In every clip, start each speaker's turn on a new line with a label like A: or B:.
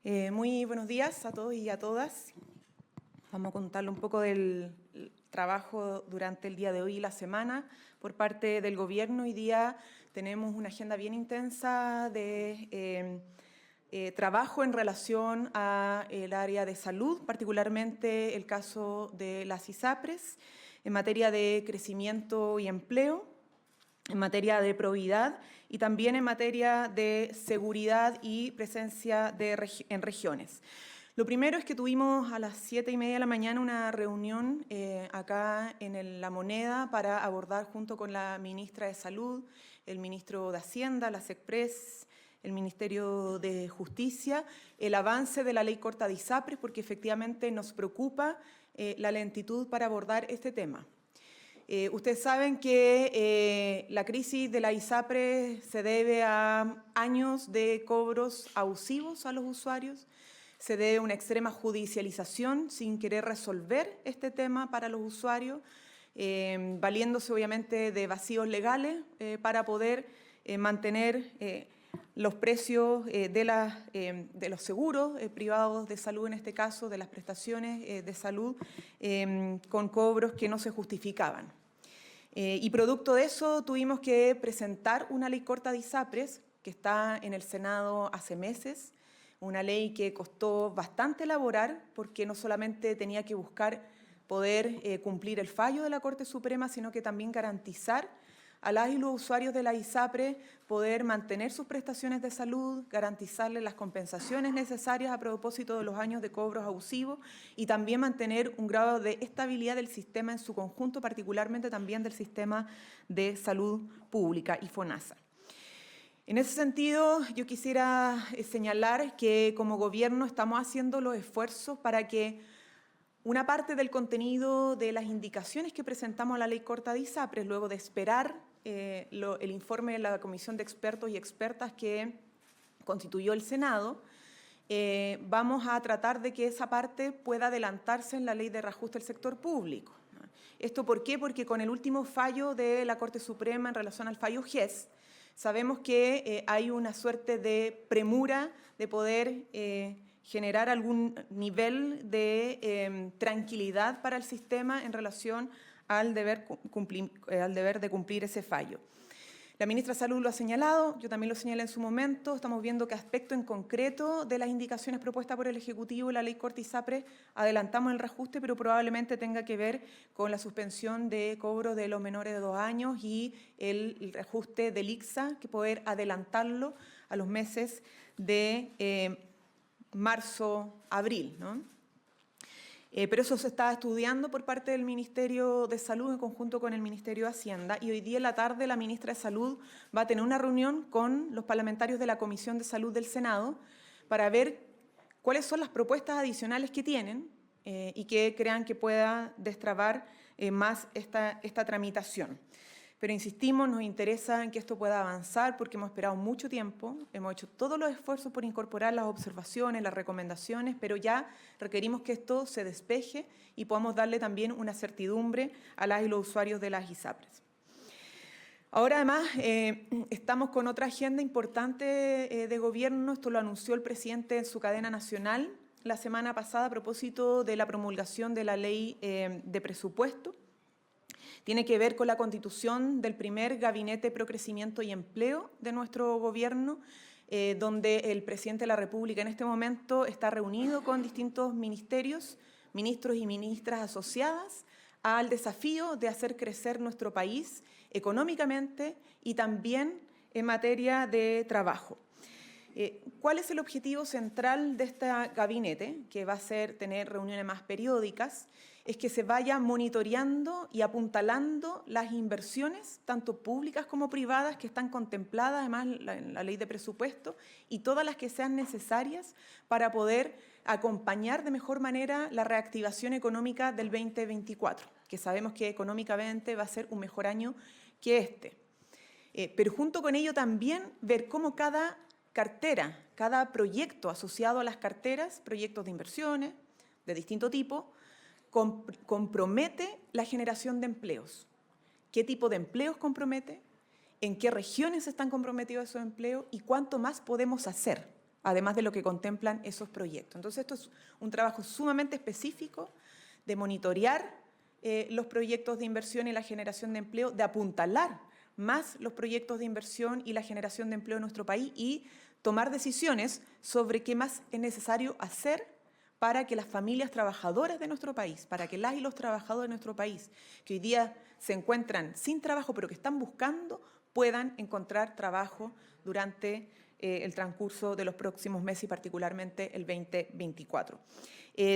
A: Muy buenos días a todos y a todas. Vamos a contarle un poco del trabajo durante el día de hoy y la semana por parte del Gobierno. Hoy día tenemos una agenda bien intensa de trabajo en relación al área de salud, particularmente el caso de las ISAPRES, en materia de crecimiento y empleo, en materia de probidad y también en materia de seguridad y presencia en regiones. Lo primero es que tuvimos a las 7:30 de la mañana una reunión acá en La Moneda para abordar junto con la ministra de Salud, el ministro de Hacienda, la SECPRES, el Ministerio de Justicia, el avance de la ley corta de ISAPRES, porque efectivamente nos preocupa la lentitud para abordar este tema. Ustedes saben que la crisis de la ISAPRES se debe a años de cobros abusivos a los usuarios, se debe a una extrema judicialización sin querer resolver este tema para los usuarios, valiéndose obviamente de vacíos legales para poder mantener los precios de los seguros privados de salud, en este caso, de las prestaciones de salud, con cobros que no se justificaban. Y producto de eso tuvimos que presentar una ley corta de ISAPRES, que está en el Senado hace meses, una ley que costó bastante elaborar, porque no solamente tenía que buscar poder cumplir el fallo de la Corte Suprema, sino que también garantizar a las y los usuarios de la ISAPRES poder mantener sus prestaciones de salud, garantizarles las compensaciones necesarias a propósito de los años de cobros abusivos y también mantener un grado de estabilidad del sistema en su conjunto, particularmente también del sistema de salud pública y FONASA. En ese sentido, yo quisiera señalar que como gobierno estamos haciendo los esfuerzos para que una parte del contenido de las indicaciones que presentamos a la ley corta de ISAPRES, luego de esperar el informe de la Comisión de Expertos y Expertas que constituyó el Senado, vamos a tratar de que esa parte pueda adelantarse en la ley de reajuste del sector público. ¿Esto por qué? Porque con el último fallo de la Corte Suprema en relación al fallo GES, sabemos que hay una suerte de premura de poder generar algún nivel de tranquilidad para el sistema en relación al deber de cumplir ese fallo. La ministra de Salud lo ha señalado, yo también lo señalé en su momento, estamos viendo que aspecto en concreto de las indicaciones propuestas por el Ejecutivo y la ley corta ISAPRES adelantamos el reajuste, pero probablemente tenga que ver con la suspensión de cobro de los menores de 2 años y el reajuste del ICSA, que poder adelantarlo a los meses de marzo, abril, ¿no? Pero eso se está estudiando por parte del Ministerio de Salud en conjunto con el Ministerio de Hacienda y hoy día en la tarde la ministra de Salud va a tener una reunión con los parlamentarios de la Comisión de Salud del Senado para ver cuáles son las propuestas adicionales que tienen y que crean que pueda destrabar más esta tramitación. Pero insistimos, nos interesa en que esto pueda avanzar porque hemos esperado mucho tiempo, hemos hecho todos los esfuerzos por incorporar las observaciones, las recomendaciones, pero ya requerimos que esto se despeje y podamos darle también una certidumbre a las y los usuarios de las ISAPRES. Ahora además estamos con otra agenda importante de gobierno, esto lo anunció el presidente en su cadena nacional la semana pasada a propósito de la promulgación de la ley de presupuesto. Tiene que ver con la constitución del primer Gabinete Pro Crecimiento y Empleo de nuestro gobierno, donde el presidente de la República en este momento está reunido con distintos ministerios, ministros y ministras asociadas al desafío de hacer crecer nuestro país económicamente y también en materia de trabajo. ¿Cuál es el objetivo central de este gabinete, que va a ser tener reuniones más periódicas? Es que se vaya monitoreando y apuntalando las inversiones, tanto públicas como privadas, que están contempladas además en la ley de presupuesto y todas las que sean necesarias para poder acompañar de mejor manera la reactivación económica del 2024, que sabemos que económicamente va a ser un mejor año que este. Pero junto con ello también ver cómo cada cartera, cada proyecto asociado a las carteras, proyectos de inversiones de distinto tipo, compromete la generación de empleos. ¿Qué tipo de empleos compromete? ¿En qué regiones están comprometidos esos empleos? ¿Y cuánto más podemos hacer? además de lo que contemplan esos proyectos. Entonces, esto es un trabajo sumamente específico de monitorear los proyectos de inversión y la generación de empleo, de apuntalar más los proyectos de inversión y la generación de empleo en nuestro país y tomar decisiones sobre qué más es necesario hacer para que las familias trabajadoras de nuestro país, para que las y los trabajadores de nuestro país, que hoy día se encuentran sin trabajo pero que están buscando, puedan encontrar trabajo durante el transcurso de los próximos meses y particularmente el 2024.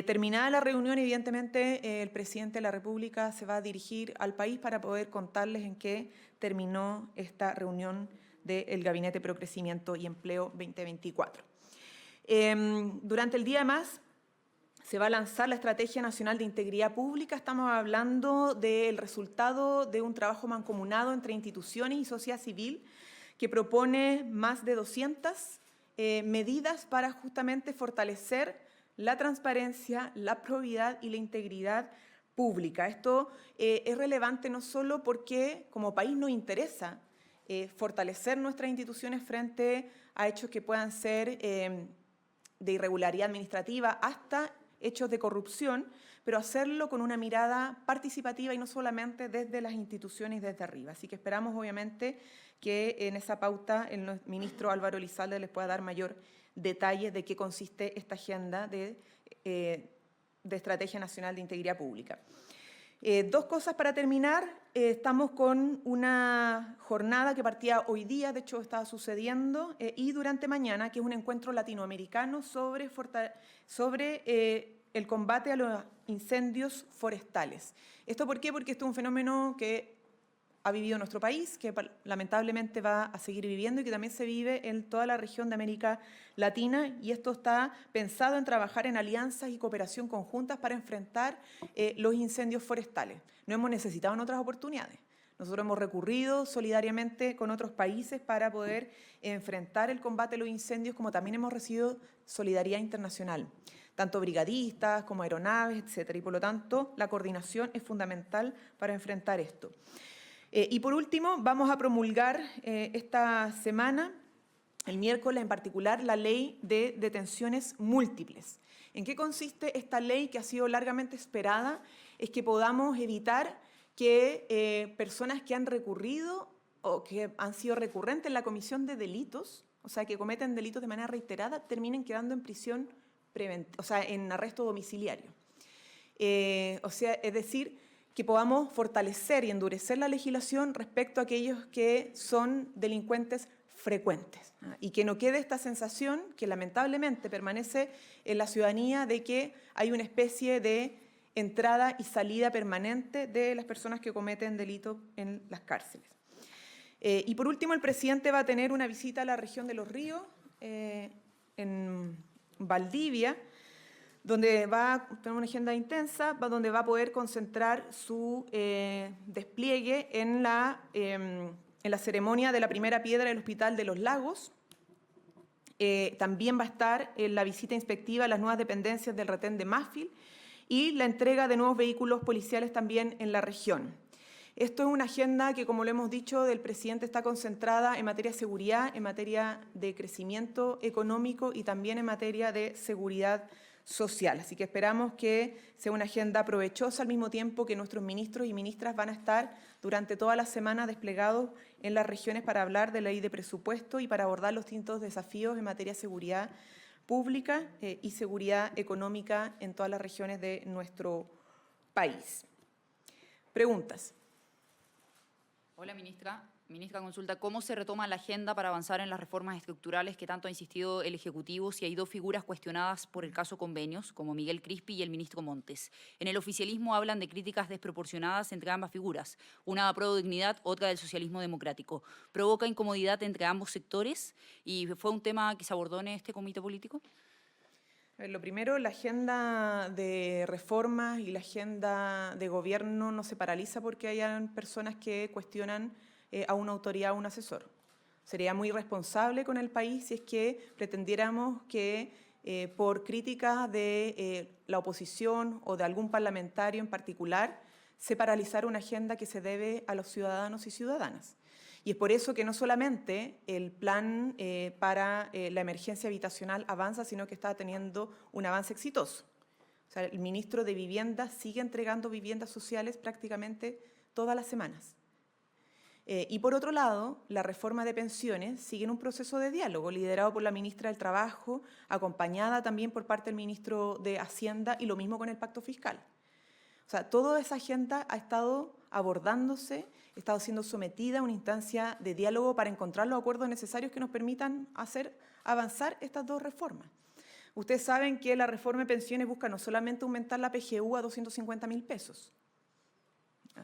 A: Terminada la reunión, evidentemente, el presidente de la República se va a dirigir al país para poder contarles en qué terminó esta reunión del Gabinete Pro Crecimiento y Empleo 2024. Durante el día más se va a lanzar la Estrategia Nacional de Integridad Pública. Estamos hablando del resultado de un trabajo mancomunado entre instituciones y sociedad civil que propone más de 200 medidas para justamente fortalecer la transparencia, la probidad y la integridad pública. Esto es relevante no solo porque como país nos interesa fortalecer nuestras instituciones frente a hechos que puedan ser de irregularidad administrativa hasta hechos de corrupción, pero hacerlo con una mirada participativa y no solamente desde las instituciones desde arriba. Así que esperamos, obviamente, que en esa pauta el ministro Álvaro Elizalde les pueda dar mayor detalle de qué consiste esta agenda de Estrategia Nacional de Integridad Pública. Dos cosas para terminar. Estamos con una jornada que partía hoy día, de hecho estaba sucediendo, y durante mañana, que es un encuentro latinoamericano sobre el combate a los incendios forestales. ¿Esto por qué? Porque esto es un fenómeno que ha vivido nuestro país, que lamentablemente va a seguir viviendo y que también se vive en toda la región de América Latina, y esto está pensado en trabajar en alianzas y cooperación conjuntas para enfrentar los incendios forestales. No hemos necesitado en otras oportunidades. Nosotros hemos recurrido solidariamente con otros países para poder enfrentar el combate a los incendios, como también hemos recibido solidaridad internacional, tanto brigadistas como aeronaves, etcétera, y por lo tanto la coordinación es fundamental para enfrentar esto. Y por último, vamos a promulgar esta semana, el miércoles en particular, la ley de detenciones múltiples. ¿En qué consiste esta ley que ha sido largamente esperada? Es que podamos evitar que personas que han recurrido o que han sido recurrentes en la comisión de delitos, o sea, que cometen delitos de manera reiterada, terminen quedando en prisión preventiva, o sea, en arresto domiciliario. O sea, es decir, que podamos fortalecer y endurecer la legislación respecto a aquellos que son delincuentes frecuentes, y que no quede esta sensación que lamentablemente permanece en la ciudadanía de que hay una especie de entrada y salida permanente de las personas que cometen delitos en las cárceles. Y por último, el presidente va a tener una visita a la región de Los Ríos, en Valdivia, donde va a tener una agenda intensa, donde va a poder concentrar su despliegue en la ceremonia de la primera piedra del Hospital de los Lagos. También va a estar en la visita inspectiva a las nuevas dependencias del retén de Mafil y la entrega de nuevos vehículos policiales también en la región. Esto es una agenda que, como lo hemos dicho, del presidente está concentrada en materia de seguridad, en materia de crecimiento económico y también en materia de seguridad social. Así que esperamos que sea una agenda provechosa, al mismo tiempo que nuestros ministros y ministras van a estar durante toda la semana desplegados en las regiones para hablar de la ley de presupuesto y para abordar los distintos desafíos en materia de seguridad pública y seguridad económica en todas las regiones de nuestro país. Preguntas.
B: Hola, ministra. Ministra, consulta, ¿cómo se retoma la agenda para avanzar en las reformas estructurales que tanto ha insistido el Ejecutivo si hay dos figuras cuestionadas por el caso Convenios, como Miguel Crispi y el ministro Montes? En el oficialismo hablan de críticas desproporcionadas entre ambas figuras, una da Pro Dignidad, otra del socialismo democrático. ¿Provoca incomodidad entre ambos sectores y fue un tema que se abordó en este comité político?
A: Lo primero, la agenda de reformas y la agenda de gobierno no se paraliza porque hayan personas que cuestionan a una autoridad o un asesor. Sería muy irresponsable con el país si es que pretendiéramos que por críticas de la oposición o de algún parlamentario en particular se paralizara una agenda que se debe a los ciudadanos y ciudadanas. Y es por eso que no solamente el plan para la emergencia habitacional avanza, sino que está teniendo un avance exitoso. O sea, el ministro de Vivienda sigue entregando viviendas sociales prácticamente todas las semanas. Y por otro lado, la reforma de pensiones sigue en un proceso de diálogo liderado por la ministra del Trabajo, acompañada también por parte del ministro de Hacienda y lo mismo con el pacto fiscal. O sea, toda esa agenda ha estado abordándose, ha estado siendo sometida a una instancia de diálogo para encontrar los acuerdos necesarios que nos permitan hacer avanzar estas dos reformas. Ustedes saben que la reforma de pensiones busca no solamente aumentar la PGU a 250.000 pesos,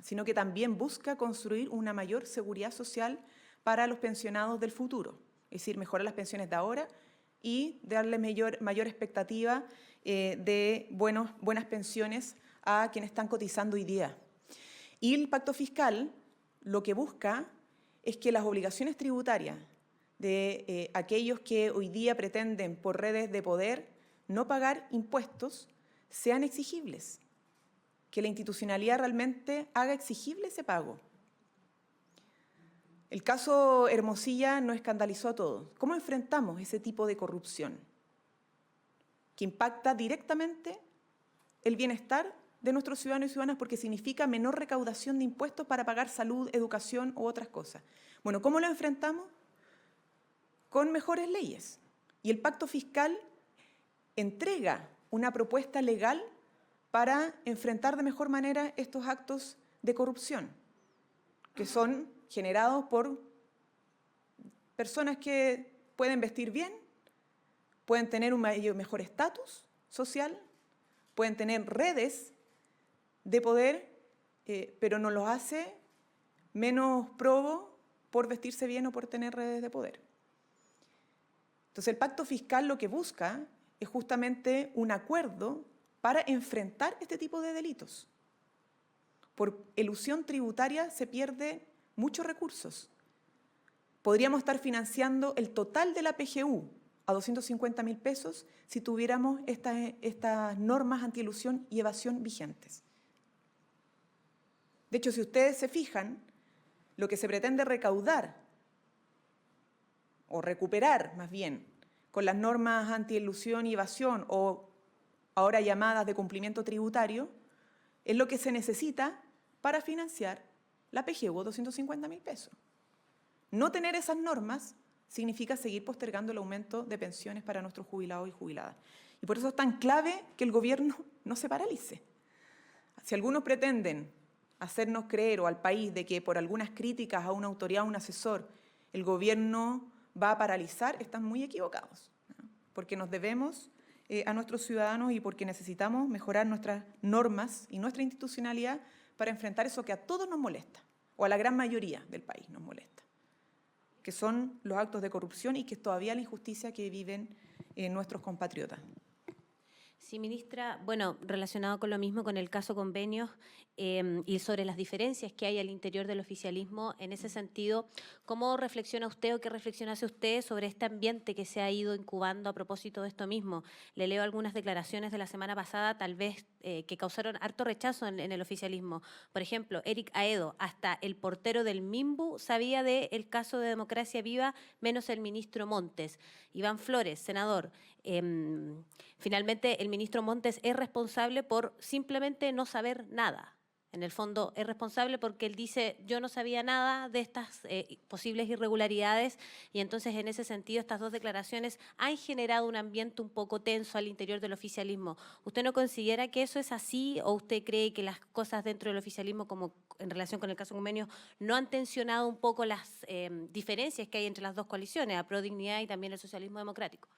A: sino que también busca construir una mayor seguridad social para los pensionados del futuro, es decir, mejorar las pensiones de ahora y darle mayor expectativa de buenas pensiones a quienes están cotizando hoy día. Y el pacto fiscal lo que busca es que las obligaciones tributarias de aquellos que hoy día pretenden por redes de poder no pagar impuestos sean exigibles, que la institucionalidad realmente haga exigible ese pago. El caso Hermosilla nos escandalizó a todos. ¿Cómo enfrentamos ese tipo de corrupción que impacta directamente el bienestar de nuestros ciudadanos y ciudadanas porque significa menor recaudación de impuestos para pagar salud, educación u otras cosas? Bueno, ¿cómo lo enfrentamos? Con mejores leyes. Y el pacto fiscal entrega una propuesta legal para enfrentar de mejor manera estos actos de corrupción, que son generados por personas que pueden vestir bien, pueden tener un mejor estatus social, pueden tener redes de poder, pero no los hace menos probo por vestirse bien o por tener redes de poder. Entonces, el pacto fiscal lo que busca es justamente un acuerdo para enfrentar este tipo de delitos. Por elusión tributaria se pierden muchos recursos. Podríamos estar financiando el total de la PGU a 250.000 pesos si tuviéramos estas normas antielusión y evasión vigentes. De hecho, si ustedes se fijan, lo que se pretende recaudar, o recuperar más bien, con las normas antielusión y evasión, o ahora llamadas de cumplimiento tributario, es lo que se necesita para financiar la PGU 250.000 pesos. No tener esas normas significa seguir postergando el aumento de pensiones para nuestros jubilados y jubiladas. Y por eso es tan clave que el gobierno no se paralice. Si algunos pretenden hacernos creer o al país de que por algunas críticas a una autoridad o un asesor el gobierno va a paralizar, están muy equivocados, ¿no? Porque nos debemos a nuestros ciudadanos y porque necesitamos mejorar nuestras normas y nuestra institucionalidad para enfrentar eso que a todos nos molesta, o a la gran mayoría del país nos molesta, que son los actos de corrupción y que es todavía la injusticia que viven nuestros compatriotas.
C: Sí, ministra, bueno, relacionado con lo mismo, con el caso convenios y sobre las diferencias que hay al interior del oficialismo, en ese sentido, ¿cómo reflexiona usted o qué reflexiona hace usted sobre este ambiente que se ha ido incubando a propósito de esto mismo? Le leo algunas declaraciones de la semana pasada, tal vez que causaron harto rechazo en el oficialismo. Por ejemplo, Eric Aedo, hasta el portero del Mimbu sabía del caso de Democracia Viva, menos el ministro Montes. Iván Flores, senador. Finalmente, el ministro Montes es responsable por simplemente no saber nada. En el fondo, es responsable porque él dice, yo no sabía nada de estas posibles irregularidades, y entonces, en ese sentido, estas dos declaraciones han generado un ambiente un poco tenso al interior del oficialismo. ¿Usted no considera que eso es así o usted cree que las cosas dentro del oficialismo, como en relación con el caso convenio, no han tensionado un poco las diferencias que hay entre las dos coaliciones, a Prodignidad y también el socialismo democrático?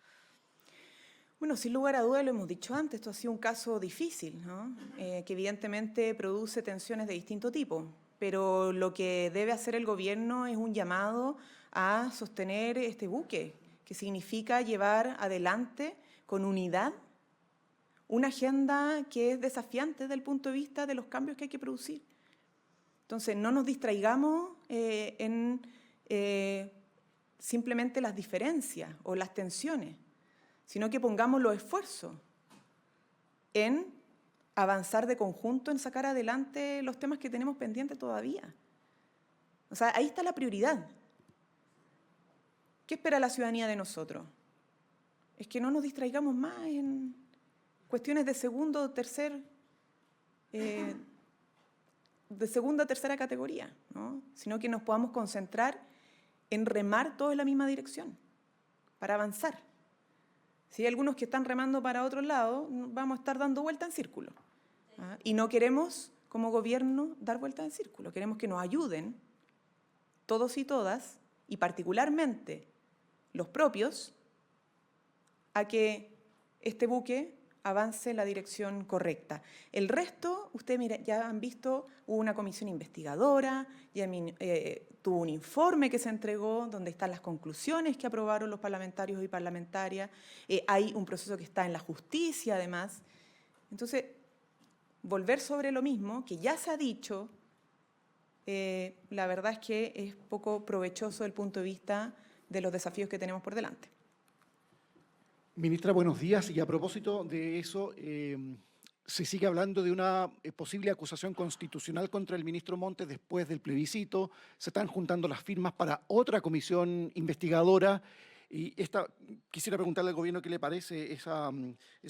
A: Bueno, sin lugar a dudas, lo hemos dicho antes, esto ha sido un caso difícil, ¿no? Que evidentemente produce tensiones de distinto tipo, pero lo que debe hacer el gobierno es un llamado a sostener este buque, que significa llevar adelante con unidad una agenda que es desafiante desde el punto de vista de los cambios que hay que producir. Entonces, no nos distraigamos en simplemente las diferencias o las tensiones, sino que pongamos los esfuerzos en avanzar de conjunto, en sacar adelante los temas que tenemos pendientes todavía. O sea, ahí está la prioridad. ¿Qué espera la ciudadanía de nosotros? Es que no nos distraigamos más en cuestiones de segunda o tercera categoría, ¿no? Sino que nos podamos concentrar en remar todos en la misma dirección, para avanzar. Si hay algunos que están remando para otro lado, vamos a estar dando vuelta en círculo. ¿Ah? Y no queremos, como gobierno, dar vuelta en círculo. Queremos que nos ayuden todos y todas, y particularmente los propios, a que este buque avance en la dirección correcta. El resto, ustedes mira, ya han visto, hubo una comisión investigadora, ya tuvo un informe que se entregó donde están las conclusiones que aprobaron los parlamentarios y parlamentarias, hay un proceso que está en la justicia además. Entonces, volver sobre lo mismo, que ya se ha dicho, la verdad es que es poco provechoso desde el punto de vista de los desafíos que tenemos por delante.
D: Ministra, buenos días. Y a propósito de eso, se sigue hablando de una posible acusación constitucional contra el ministro Montes después del plebiscito. Se están juntando las firmas para otra comisión investigadora. Y quisiera preguntarle al gobierno qué le parece esa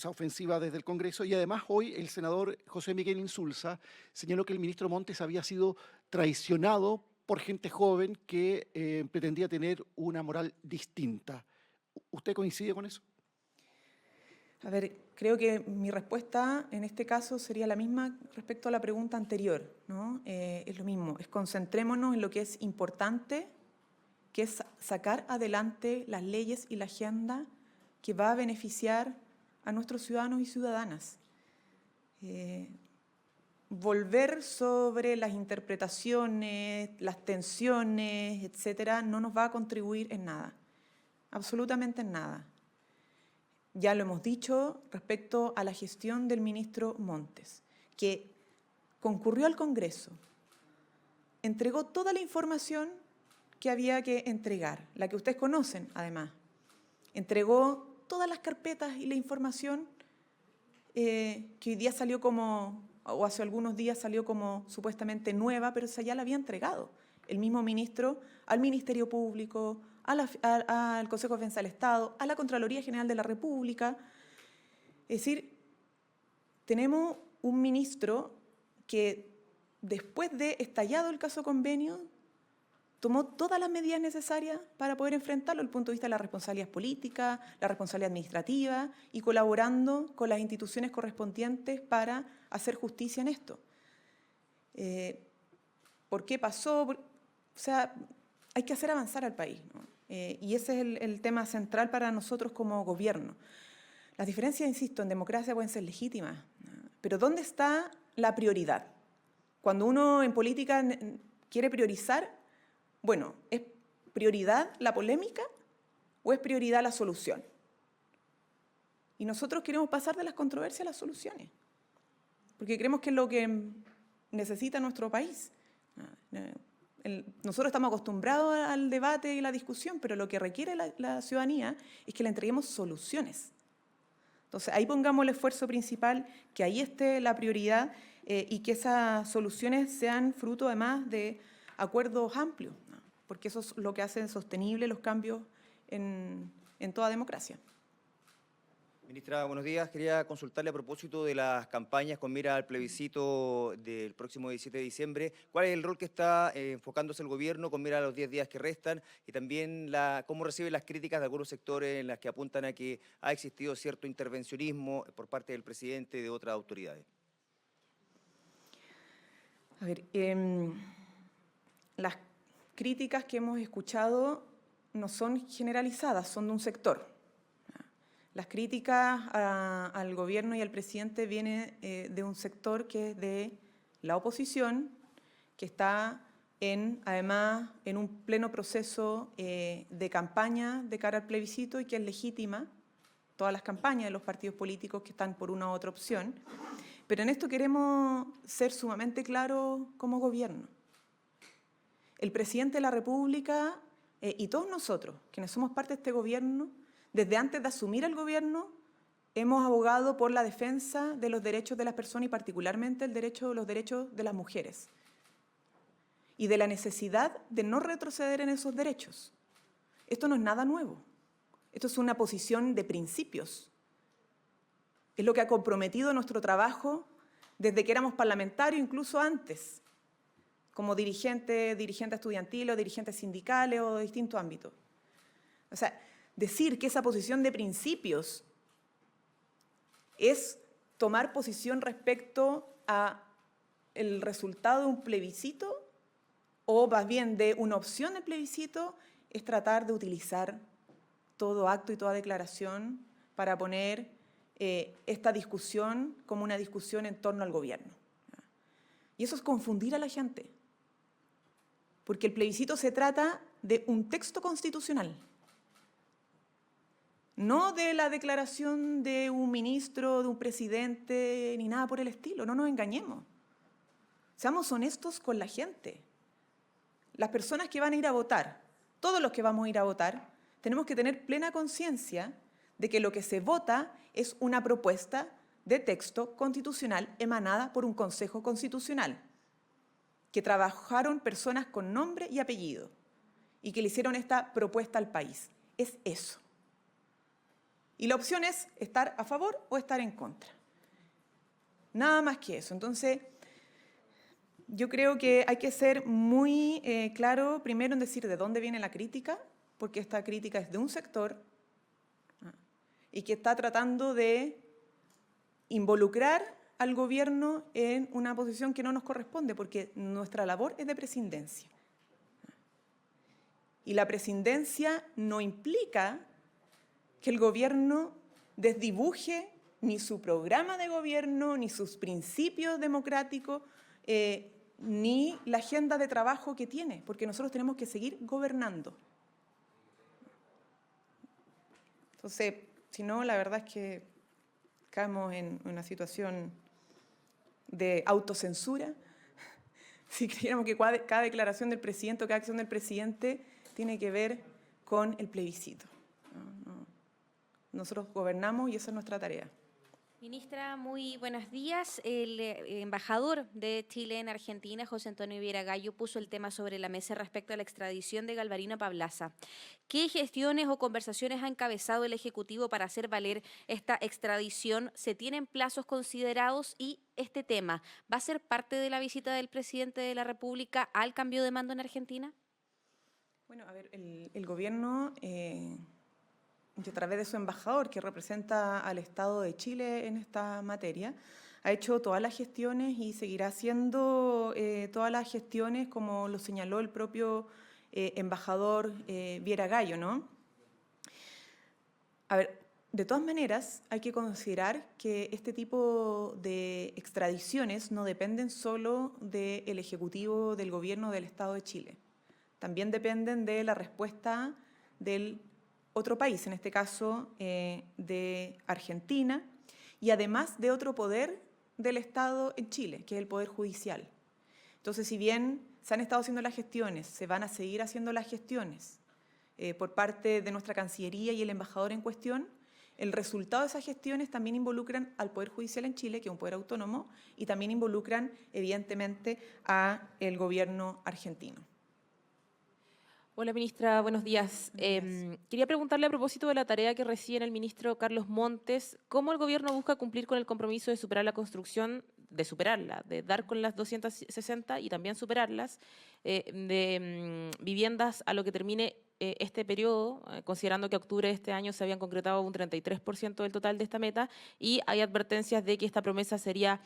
D: ofensiva desde el Congreso. Y además hoy el senador José Miguel Insulza señaló que el ministro Montes había sido traicionado por gente joven que pretendía tener una moral distinta. ¿Usted coincide con eso?
A: A ver, creo que mi respuesta en este caso sería la misma respecto a la pregunta anterior, ¿no? Es lo mismo, concentrémonos en lo que es importante, que es sacar adelante las leyes y la agenda que va a beneficiar a nuestros ciudadanos y ciudadanas. Volver sobre las interpretaciones, las tensiones, etcétera, no nos va a contribuir en nada, absolutamente en nada. Ya lo hemos dicho respecto a la gestión del ministro Montes, que concurrió al Congreso, entregó toda la información que había que entregar, la que ustedes conocen además. Entregó todas las carpetas y la información que hoy día salió como, o hace algunos días salió como supuestamente nueva, pero esa ya la había entregado el mismo ministro al Ministerio Público, al Consejo de Defensa del Estado, a la Contraloría General de la República. Es decir, tenemos un ministro que después de estallado el caso Convenio tomó todas las medidas necesarias para poder enfrentarlo desde el punto de vista de la responsabilidad política, la responsabilidad administrativa y colaborando con las instituciones correspondientes para hacer justicia en esto. ¿Por qué pasó? O sea, hay que hacer avanzar al país, ¿no? Y ese es el tema central para nosotros como gobierno. Las diferencias, insisto, en democracia pueden ser legítimas, ¿no? Pero ¿dónde está la prioridad? Cuando uno en política quiere priorizar, bueno, ¿es prioridad la polémica o es prioridad la solución? Y nosotros queremos pasar de las controversias a las soluciones, porque creemos que es lo que necesita nuestro país. Nosotros estamos acostumbrados al debate y la discusión, pero lo que requiere la ciudadanía es que le entreguemos soluciones. Entonces, ahí pongamos el esfuerzo principal, que ahí esté la prioridad y que esas soluciones sean fruto además de acuerdos amplios, ¿no? Porque eso es lo que hace sostenible los cambios en toda democracia.
E: Ministra, buenos días. Quería consultarle a propósito de las campañas con mira al plebiscito del próximo 17 de diciembre. ¿Cuál es el rol que está enfocándose el gobierno con mira a los 10 días que restan? Y también cómo recibe las críticas de algunos sectores en las que apuntan a que ha existido cierto intervencionismo por parte del presidente y de otras autoridades.
A: A ver, las críticas que hemos escuchado no son generalizadas, son de un sector. Las críticas al gobierno y al presidente vienen de un sector que es de la oposición, que está además en un pleno proceso de campaña de cara al plebiscito y que es legítima todas las campañas de los partidos políticos que están por una u otra opción. Pero en esto queremos ser sumamente claros como gobierno. El presidente de la República y todos nosotros, quienes somos parte de este gobierno, desde antes de asumir el gobierno, hemos abogado por la defensa de los derechos de las personas y particularmente los derechos de las mujeres y de la necesidad de no retroceder en esos derechos. Esto no es nada nuevo. Esto es una posición de principios. Es lo que ha comprometido nuestro trabajo desde que éramos parlamentarios, incluso antes, como dirigente estudiantil o dirigentes sindicales o de distintos ámbitos. O sea, decir que esa posición de principios es tomar posición respecto a el resultado de un plebiscito o más bien de una opción del plebiscito es tratar de utilizar todo acto y toda declaración para poner esta discusión como una discusión en torno al gobierno. Y eso es confundir a la gente, porque el plebiscito se trata de un texto constitucional, no de la declaración de un ministro, de un presidente, ni nada por el estilo. No nos engañemos. Seamos honestos con la gente. Las personas que van a ir a votar, todos los que vamos a ir a votar, tenemos que tener plena conciencia de que lo que se vota es una propuesta de texto constitucional emanada por un Consejo Constitucional, que trabajaron personas con nombre y apellido y que le hicieron esta propuesta al país. Es eso. Y la opción es estar a favor o estar en contra. Nada más que eso. Entonces, yo creo que hay que ser muy claro primero en decir de dónde viene la crítica, porque esta crítica es de un sector y que está tratando de involucrar al gobierno en una posición que no nos corresponde, porque nuestra labor es de presidencia. Y la presidencia no implica que el gobierno desdibuje ni su programa de gobierno, ni sus principios democráticos, ni la agenda de trabajo que tiene, porque nosotros tenemos que seguir gobernando. Entonces, si no, la verdad es que caemos en una situación de autocensura. Si creyéramos que cada declaración del presidente o cada acción del presidente tiene que ver con el plebiscito. No. Nosotros gobernamos y esa es nuestra tarea.
C: Ministra, muy buenos días. El embajador de Chile en Argentina, José Antonio Viera Gallo, puso el tema sobre la mesa respecto a la extradición de Galvarino Pablaza. ¿Qué gestiones o conversaciones ha encabezado el Ejecutivo para hacer valer esta extradición? ¿Se tienen plazos considerados? Y este tema, ¿va a ser parte de la visita del presidente de la República al cambio de mando en Argentina?
A: Bueno, a ver, el gobierno, y a través de su embajador, que representa al Estado de Chile en esta materia, ha hecho todas las gestiones y seguirá haciendo todas las gestiones, como lo señaló el propio embajador Viera Gallo, ¿no? A ver, de todas maneras, hay que considerar que este tipo de extradiciones no dependen solo del Ejecutivo del Gobierno del Estado de Chile. También dependen de la respuesta del otro país, en este caso de Argentina, y además de otro poder del Estado en Chile, que es el Poder Judicial. Entonces, si bien se han estado haciendo las gestiones, se van a seguir haciendo las gestiones por parte de nuestra Cancillería y el embajador en cuestión, el resultado de esas gestiones también involucran al Poder Judicial en Chile, que es un poder autónomo, y también involucran, evidentemente, al gobierno argentino.
F: Hola, ministra, buenos días. Quería preguntarle a propósito de la tarea que recibe el ministro Carlos Montes, ¿cómo el gobierno busca cumplir con el compromiso de superar la construcción, de superarla, de dar con las 260 y también superarlas, de viviendas a lo que termine este periodo, considerando que octubre de este año se habían concretado un 33% del total de esta meta, y hay advertencias de que esta promesa sería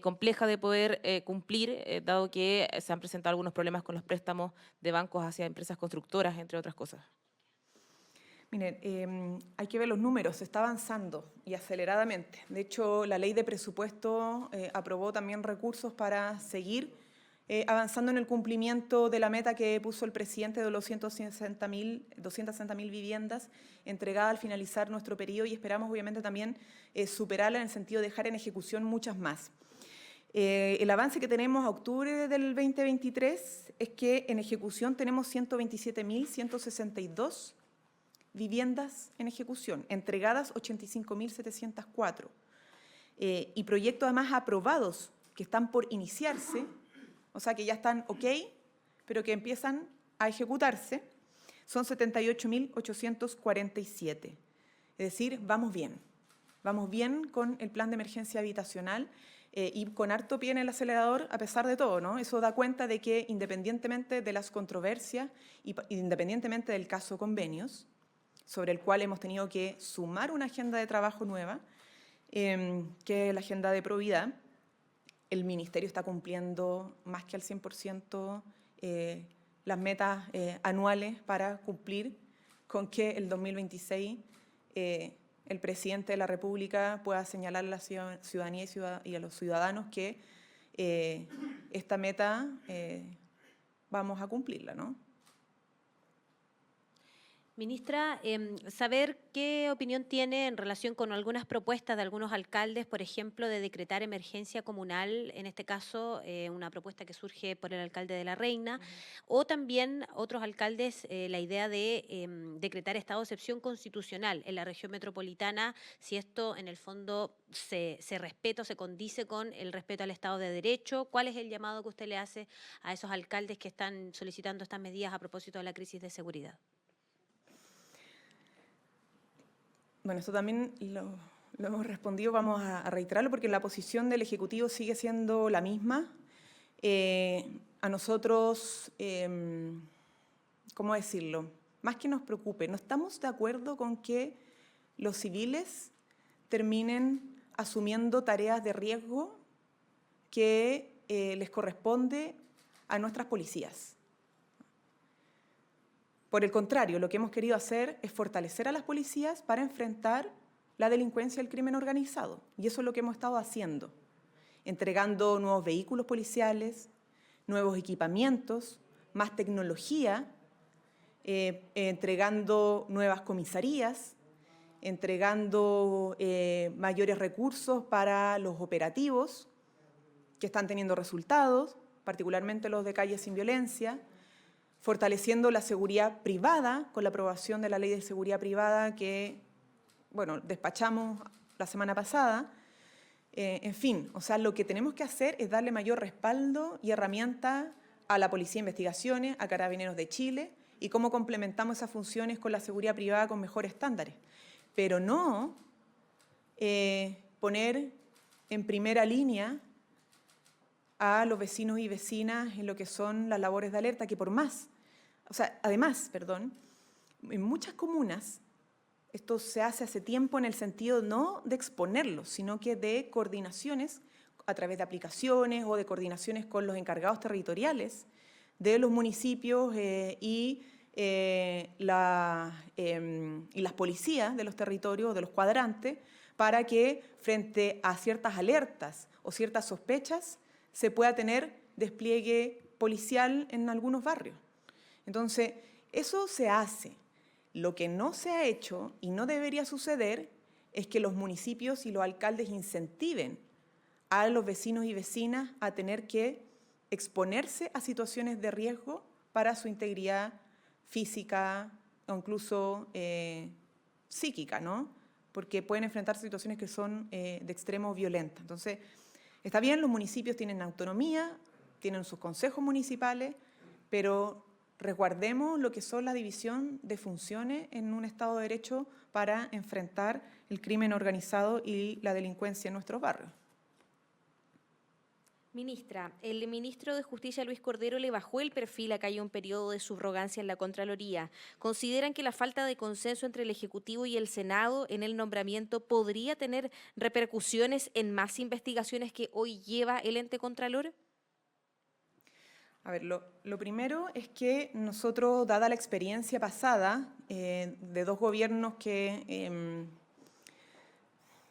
F: compleja de poder cumplir, dado que se han presentado algunos problemas con los préstamos de bancos hacia empresas constructoras, entre otras cosas?
A: Miren, hay que ver los números, se está avanzando y aceleradamente. De hecho, la ley de presupuesto aprobó también recursos para seguir avanzando en el cumplimiento de la meta que puso el presidente de los 260.000 viviendas entregadas al finalizar nuestro periodo, y esperamos obviamente también superarla en el sentido de dejar en ejecución muchas más. El avance que tenemos a octubre del 2023 es que en ejecución tenemos 127.162 viviendas en ejecución, entregadas 85.704, y proyectos además aprobados que están por iniciarse, o sea que ya están ok, pero que empiezan a ejecutarse, son 78.847. Es decir, vamos bien con el plan de emergencia habitacional y con harto pie en el acelerador a pesar de todo, ¿no? Eso da cuenta de que independientemente de las controversias y independientemente del caso Convenios, sobre el cual hemos tenido que sumar una agenda de trabajo nueva, que es la agenda de probidad, el Ministerio está cumpliendo más que al 100% las metas anuales para cumplir con que el 2026 el presidente de la República pueda señalar a la ciudadanía y a los ciudadanos que esta meta vamos a cumplirla, ¿no?
C: Ministra, saber qué opinión tiene en relación con algunas propuestas de algunos alcaldes, por ejemplo, de decretar emergencia comunal, en este caso una propuesta que surge por el alcalde de La Reina, o también otros alcaldes la idea de decretar estado de excepción constitucional en la región metropolitana, si esto en el fondo se respeta o se condice con el respeto al Estado de Derecho. ¿Cuál es el llamado que usted le hace a esos alcaldes que están solicitando estas medidas a propósito de la crisis de seguridad?
A: Bueno, esto también lo hemos respondido, vamos a reiterarlo porque la posición del Ejecutivo sigue siendo la misma. A nosotros, ¿cómo decirlo? Más que nos preocupe, no estamos de acuerdo con que los civiles terminen asumiendo tareas de riesgo que les corresponde a nuestras policías. Por el contrario, lo que hemos querido hacer es fortalecer a las policías para enfrentar la delincuencia y el crimen organizado. Y eso es lo que hemos estado haciendo, entregando nuevos vehículos policiales, nuevos equipamientos, más tecnología, entregando nuevas comisarías, entregando mayores recursos para los operativos que están teniendo resultados, particularmente los de Calles Sin Violencia, fortaleciendo la seguridad privada con la aprobación de la Ley de Seguridad Privada que, bueno, despachamos la semana pasada. En fin, o sea, lo que tenemos que hacer es darle mayor respaldo y herramienta a la Policía de Investigaciones, a Carabineros de Chile, y cómo complementamos esas funciones con la seguridad privada con mejores estándares. Pero no poner en primera línea a los vecinos y vecinas en lo que son las labores de alerta, que además, en muchas comunas esto se hace tiempo en el sentido no de exponerlos, sino que de coordinaciones a través de aplicaciones o de coordinaciones con los encargados territoriales de los municipios y las policías de los territorios, de los cuadrantes, para que frente a ciertas alertas o ciertas sospechas se pueda tener despliegue policial en algunos barrios. Entonces, eso se hace. Lo que no se ha hecho y no debería suceder es que los municipios y los alcaldes incentiven a los vecinos y vecinas a tener que exponerse a situaciones de riesgo para su integridad física o incluso psíquica, ¿no? Porque pueden enfrentar situaciones que son de extremo violenta. Entonces, está bien, los municipios tienen autonomía, tienen sus consejos municipales, pero resguardemos lo que son la división de funciones en un Estado de Derecho para enfrentar el crimen organizado y la delincuencia en nuestros barrios.
F: Ministra, el ministro de Justicia, Luis Cordero, le bajó el perfil a que haya un periodo de subrogancia en la Contraloría. ¿Consideran que la falta de consenso entre el Ejecutivo y el Senado en el nombramiento podría tener repercusiones en más investigaciones que hoy lleva el ente Contralor?
A: A ver, lo primero es que nosotros, dada la experiencia pasada de dos gobiernos que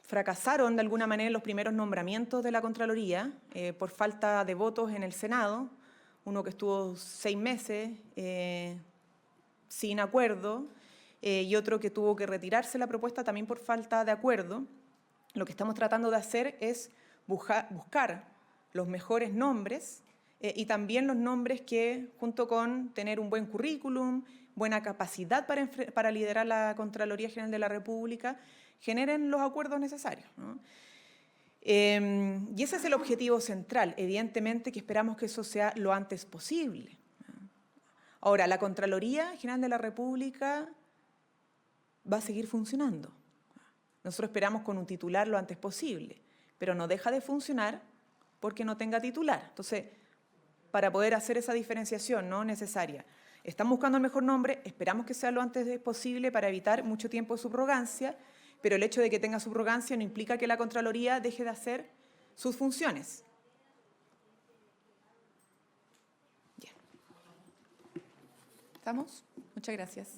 A: fracasaron de alguna manera en los primeros nombramientos de la Contraloría por falta de votos en el Senado, uno que estuvo 6 meses sin acuerdo y otro que tuvo que retirarse la propuesta también por falta de acuerdo. Lo que estamos tratando de hacer es buscar los mejores nombres y también los nombres que, junto con tener un buen currículum, buena capacidad para liderar la Contraloría General de la República, generen los acuerdos necesarios, ¿no? Y ese es el objetivo central, evidentemente que esperamos que eso sea lo antes posible. Ahora, la Contraloría General de la República va a seguir funcionando. Nosotros esperamos con un titular lo antes posible, pero no deja de funcionar porque no tenga titular. Entonces, para poder hacer esa diferenciación no necesaria, estamos buscando el mejor nombre, esperamos que sea lo antes posible para evitar mucho tiempo de subrogancia, pero el hecho de que tenga subrogancia no implica que la Contraloría deje de hacer sus funciones. Bien. ¿Estamos? Muchas gracias.